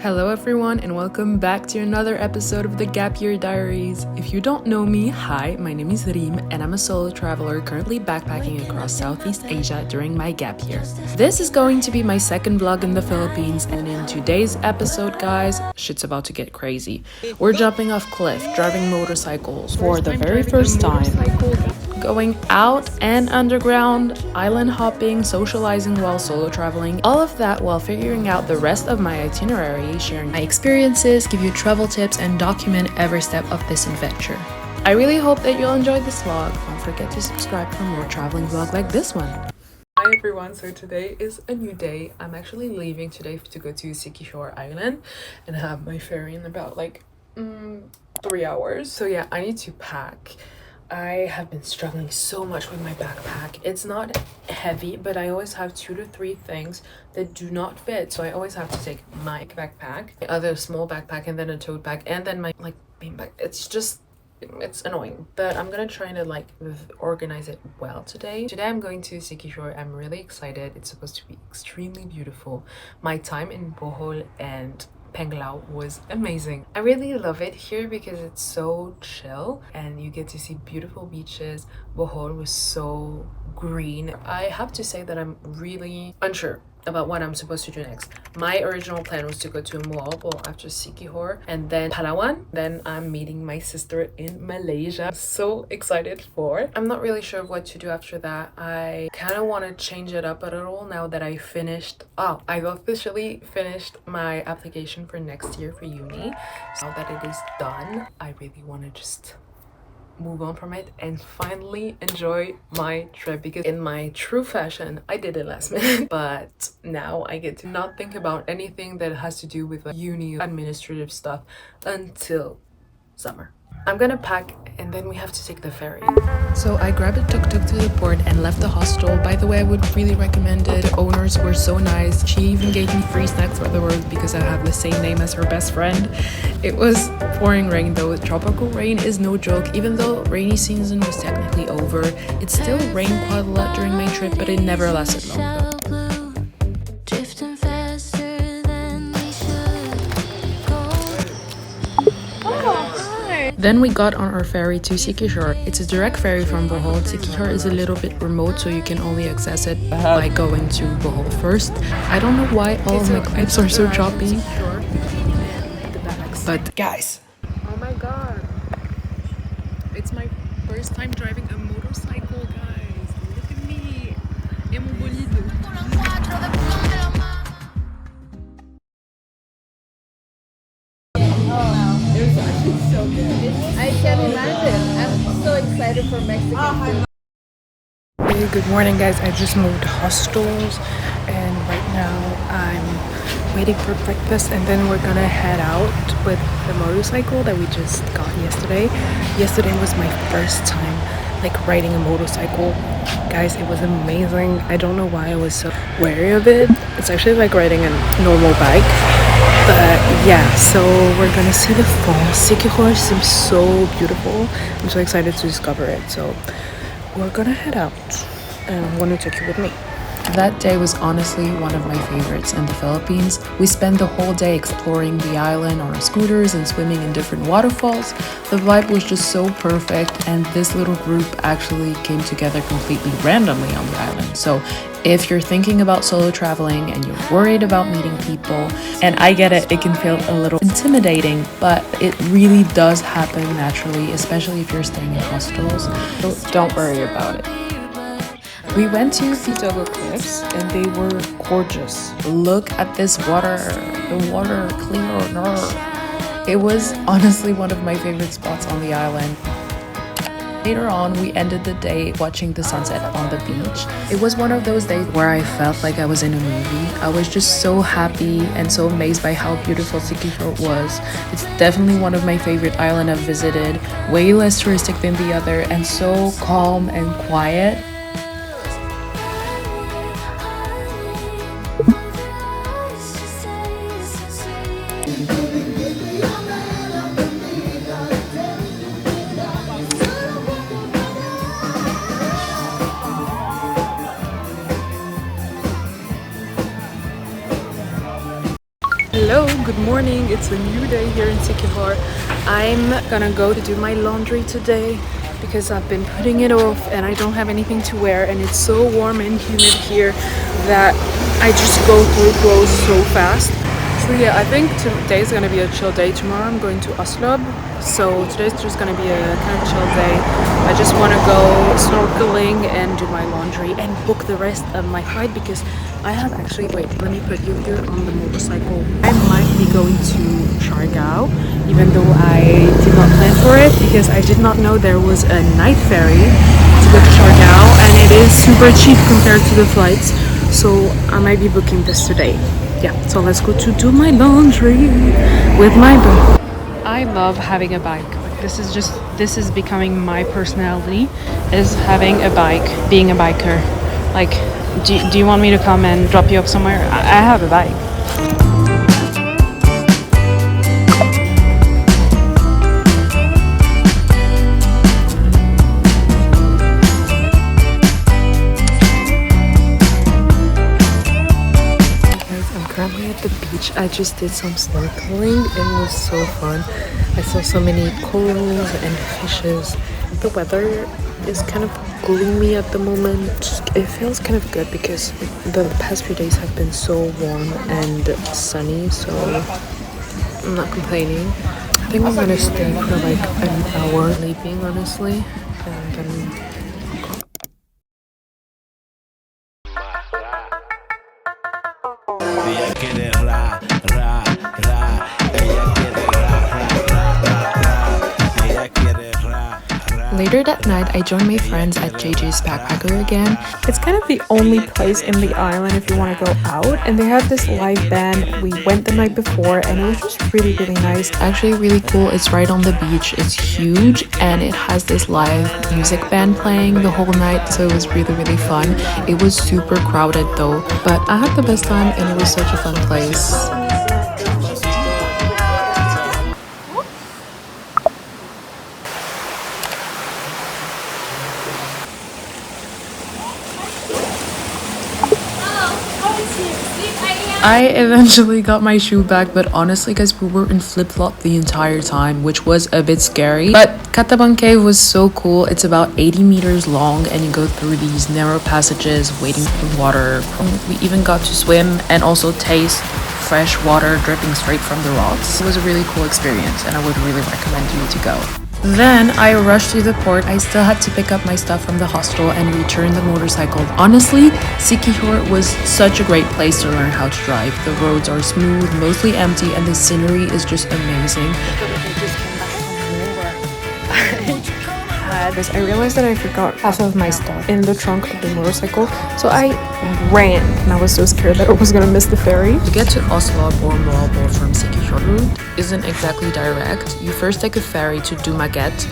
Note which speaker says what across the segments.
Speaker 1: Hello everyone and welcome back to another episode of the Gap Year Diaries. If you don't know me, hi, my name is Ryme and I'm a solo traveler currently backpacking across Southeast Asia during my gap year. This is going to be my second vlog in the Philippines, and in today's episode, guys, shit's about to get crazy. We're jumping off cliff, driving motorcycles for the very first time, going out and underground, island hopping, socializing while solo traveling, all of that while figuring out the rest of my itinerary, sharing my experiences, give you travel tips, and document every step of this adventure. I really hope that you'll enjoy this vlog. Don't forget to subscribe for more traveling vlog like this one. Hi everyone, so today is a new day. I'm actually leaving today to go to Siquijor Island and have my ferry in about 3 hours. So yeah, I need to pack. I have been struggling so much with my backpack. It's not heavy, but I always have 2 to 3 things that do not fit. So I always have to take my backpack, my other small backpack, and then a tote bag, and then my main bag. It's annoying, but I'm gonna try to organize it well today. Today I'm going to Siquijor. I'm really excited. It's supposed to be extremely beautiful. My time in Bohol and Penglao was amazing. I really love it here because it's so chill and you get to see beautiful beaches. Bohol was so green. I have to say that I'm really unsure about what I'm supposed to do next. My original plan was to go to Moalboal after Siquijor and then Palawan. Then I'm meeting my sister in Malaysia. So excited for it. I'm not really sure what to do after that. I kind of want to change it up a little now that I've officially finished my application for next year for uni. So now that it is done, I really want to just move on from it and finally enjoy my trip, because in my true fashion I did it last minute, but now I get to not think about anything that has to do with uni administrative stuff until summer. I'm gonna pack and then we have to take the ferry. So I grabbed a tuk-tuk to the port and left the hostel. By the way, I would really recommend it. The owners were so nice. She even gave me free snacks for the road because I have the same name as her best friend. It was pouring rain though. Tropical rain is no joke. Even though rainy season was technically over, it still rained quite a lot during my trip, but it never lasted long though. Then we got on our ferry to Siquijor. It's a direct ferry from Bohol. Siquijor is a little bit remote, so you can only access it by going to Bohol first. I don't know why all of my clips are so choppy. But guys, oh my god, it's my first time driving a motorcycle, guys. Look at me. Emo bolido. So good.
Speaker 2: I can imagine. I'm so excited for Mexico.
Speaker 1: Hey, good morning guys. I just moved hostels and right now I'm waiting for breakfast, and then we're gonna head out with the motorcycle that we just got yesterday. Yesterday was my first time riding a motorcycle. Guys, it was amazing. I don't know why I was so wary of it. It's actually like riding a normal bike. But yeah, so we're gonna see the falls. Siquijor seems so beautiful. I'm so excited to discover it. So we're gonna head out and I'm gonna take you with me. That day was honestly one of my favorites in the Philippines. We spent the whole day exploring the island on our scooters and swimming in different waterfalls. The vibe was just so perfect, and this little group actually came together completely randomly on the island. So if you're thinking about solo traveling and you're worried about meeting people, and I get it, it can feel a little intimidating, but it really does happen naturally, especially if you're staying in hostels. So don't worry about it. We went to Cantabon Caves and they were gorgeous. Look at this water. The water clear. It was honestly one of my favorite spots on the island. Later on, we ended the day watching the sunset on the beach. It was one of those days where I felt like I was in a movie. I was just so happy and so amazed by how beautiful Siquijor was. It's definitely one of my favorite islands I've visited. Way less touristic than the other and so calm and quiet. Hello, good morning. It's a new day here in Siquijor. I'm gonna go to do my laundry today because I've been putting it off and I don't have anything to wear, and it's so warm and humid here that I just go through clothes so fast. So yeah, I think today is gonna be a chill day. Tomorrow I'm going to Oslob, so today's just gonna be a kind of chill day. I just want to go snorkeling and do my laundry and book the rest of my flight because I have actually, wait, let me put you here on the motorcycle. I might be going to Siargao, even though I did not plan for it because I did not know there was a night ferry to go to Siargao, and it is super cheap compared to the flights. So I might be booking this today. Yeah, so let's go to do my laundry with my bike. I love having a bike. Like, this is becoming my personality, is having a bike, being a biker. Like, do you want me to come and drop you off somewhere? I have a bike. Currently at the beach. I just did some snorkeling. It was so fun. I saw so many corals and fishes. The weather is kind of gloomy at the moment. It feels kind of good because the past few days have been so warm and sunny, so I'm not complaining. I think I'm gonna stay for like an hour sleeping, honestly, and then later that night, I joined my friends at JJ's Backpacker again. It's kind of the only place in the island if you want to go out, and they have this live band. We went the night before and it was just really nice. Actually really cool. It's right on the beach. It's huge and it has this live music band playing the whole night, so it was really fun. It was super crowded though, but I had the best time and it was such a fun place. I eventually got my shoe back, but honestly guys, we were in flip-flop the entire time, which was a bit scary. But Cantabon Cave was so cool. It's about 80 meters long and you go through these narrow passages waiting for water. We even got to swim and also taste fresh water dripping straight from the rocks. It was a really cool experience and I would really recommend you to go. Then I rushed to the port. I still had to pick up my stuff from the hostel and return the motorcycle. Honestly, Siquijor was such a great place to learn how to drive. The roads are smooth, mostly empty, and the scenery is just amazing. I realized that I forgot half of my stuff in the trunk of the motorcycle, so I ran and I was so scared that I was gonna miss the ferry. To get to Oslob or Moalboal from Siquijor route isn't exactly direct. You first take a ferry to Dumaguete,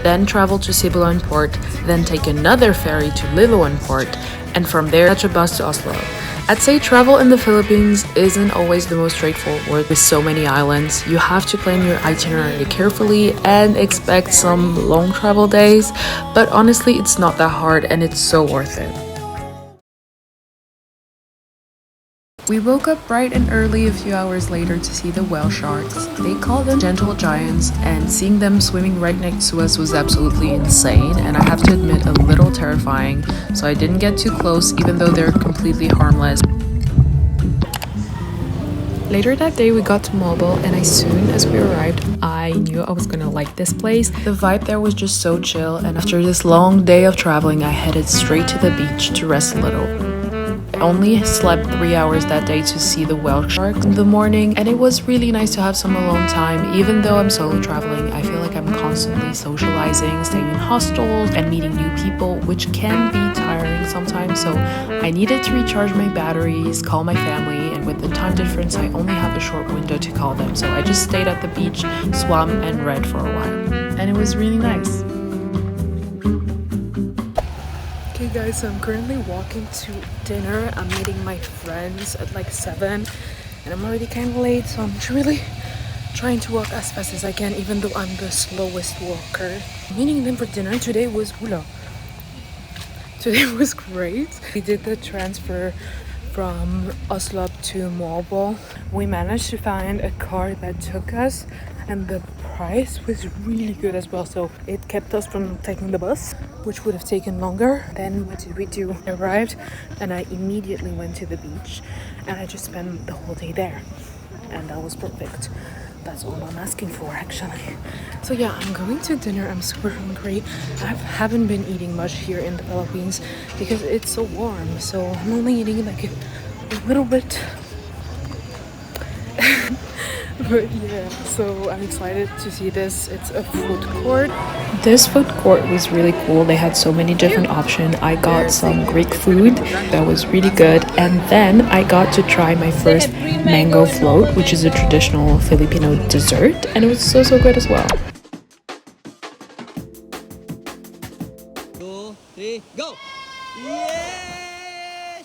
Speaker 1: then travel to Sibulan Port, then take another ferry to Liloan Port, and from there catch a bus to Oslo. I'd say travel in the Philippines isn't always the most straightforward with so many islands. You have to plan your itinerary carefully and expect some long travel days, but honestly it's not that hard and it's so worth it. We woke up bright and early a few hours later to see the whale sharks. They call them gentle giants, and seeing them swimming right next to us was absolutely insane, and I have to admit a little terrifying, so I didn't get too close even though they're completely harmless. Later that day we got to Moalboal, and as soon as we arrived I knew I was gonna like this place. The vibe there was just so chill, and after this long day of traveling I headed straight to the beach to rest a little. I only slept 3 hours that day to see the whale sharks in the morning, and it was really nice to have some alone time. Even though I'm solo traveling, I feel like I'm constantly socializing, staying in hostels and meeting new people, which can be tiring sometimes, so I needed to recharge my batteries, call my family, and with the time difference I only have a short window to call them, so I just stayed at the beach, swam and read for a while, and it was really nice. Okay guys, so I'm currently walking to dinner. I'm meeting my friends at like 7 and I'm already kind of late, so I'm really trying to walk as fast as I can even though I'm the slowest walker. Meeting them for dinner today was Today was great. We did the transfer from Oslob to Moalboal. We managed to find a car that took us, and the price was really good as well, so it kept us from taking the bus, which would have taken longer. Then what did we do? I arrived and I immediately went to the beach, and I just spent the whole day there, and that was perfect. That's all I'm asking for, actually. So yeah, I'm going to dinner. I'm super hungry. I haven't been eating much here in the Philippines because it's so warm, so I'm only eating like a little bit. But yeah, so I'm excited to see this. It's a food court. This food court was really cool. They had so many different options. I got some Greek food that was really good, and then I got to try my first mango float, which is a traditional Filipino dessert, and it was so good as well.
Speaker 3: 2, 3, go! Yes!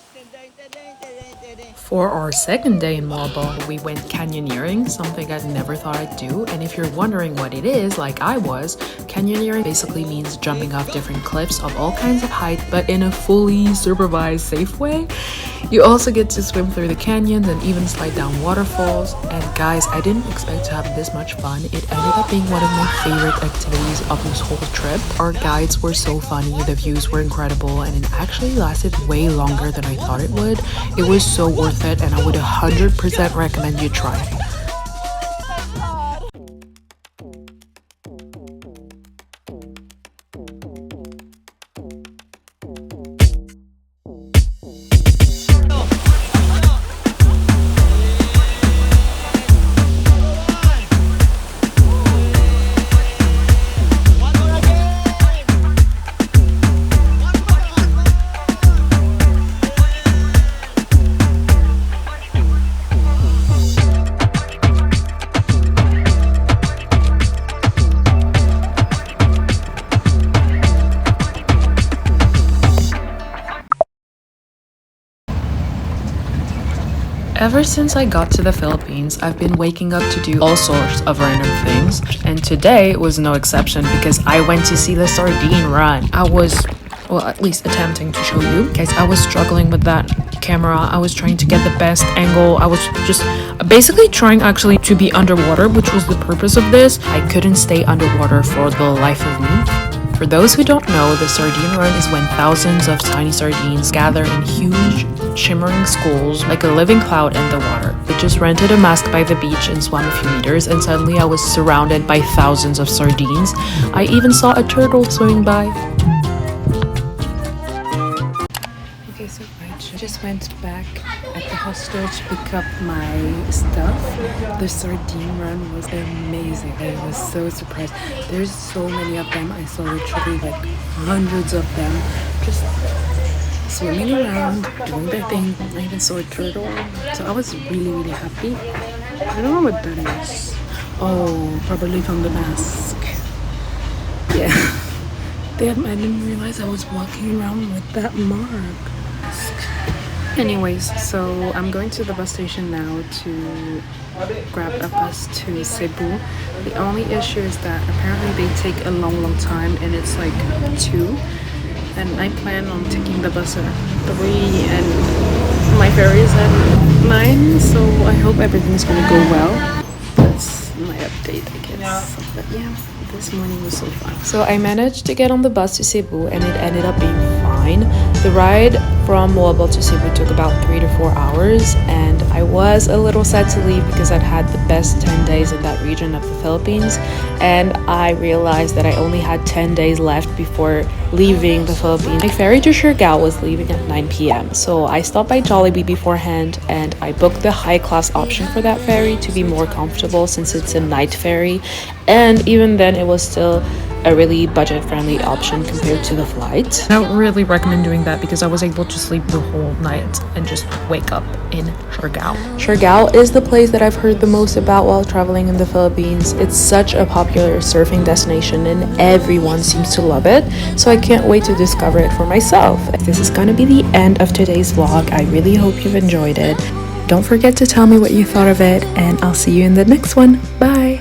Speaker 1: For our second day in Moalboal, we went canyoneering, something I'd never thought I'd do. And if you're wondering what it is, like I was, canyoneering basically means jumping off different cliffs of all kinds of height, but in a fully supervised, safe way. You also get to swim through the canyons and even slide down waterfalls. And guys, I didn't expect to have this much fun. It ended up being one of my favorite activities of this whole trip. Our guides were so funny, the views were incredible, and it actually lasted way longer than I thought it would. It was so worth it, and I would 100% recommend you try it. Ever since I got to the Philippines, I've been waking up to do all sorts of random things, and today was no exception because I went to see the sardine run. I was, well, at least attempting to show you. Guys, I was struggling with that camera. I was trying to get the best angle. I was just basically trying actually to be underwater, which was the purpose of this. I couldn't stay underwater for the life of me. For those who don't know, the sardine run is when thousands of tiny sardines gather in huge, shimmering schools like a living cloud in the water. We just rented a mask by the beach and swam a few meters, and suddenly I was surrounded by thousands of sardines. I even saw a turtle swimming by. Okay, so I just went back at the hostel to pick up my stuff. The sardine run was amazing. I was so surprised. There's so many of them. I saw literally like hundreds of them just swimming around, doing their thing. I even saw a turtle. So I was really happy. I don't know what that is. Oh, probably from the mask. Yeah. Damn, I didn't realize I was walking around with that mark. Anyways, so I'm going to the bus station now to grab a bus to Cebu. The only issue is that apparently they take a long time, and it's like 2, and I plan on taking the bus at 3, and my ferry is at 9, so I hope everything's gonna go well. That's my update, I guess. But yeah, this morning was so fun. So I managed to get on the bus to Cebu, and it ended up being fine. The ride from Moalboal to Cebu took about 3 to 4 hours, and I was a little sad to leave because I'd had the best 10 days in that region of the Philippines, and I realized that I only had 10 days left before leaving the Philippines. My ferry to Siargao was leaving at 9 p.m. so I stopped by Jollibee beforehand, and I booked the high-class option for that ferry to be more comfortable since it's a night ferry, and even then it was still a really budget-friendly option compared to the flight. I don't really recommend doing that because I was able to sleep the whole night and just wake up in Siargao. Siargao is the place that I've heard the most about while traveling in the Philippines. It's such a popular surfing destination and everyone seems to love it, so I can't wait to discover it for myself. This is gonna be the end of today's vlog. I really hope you've enjoyed it. Don't forget to tell me what you thought of it, and I'll see you in the next one. Bye!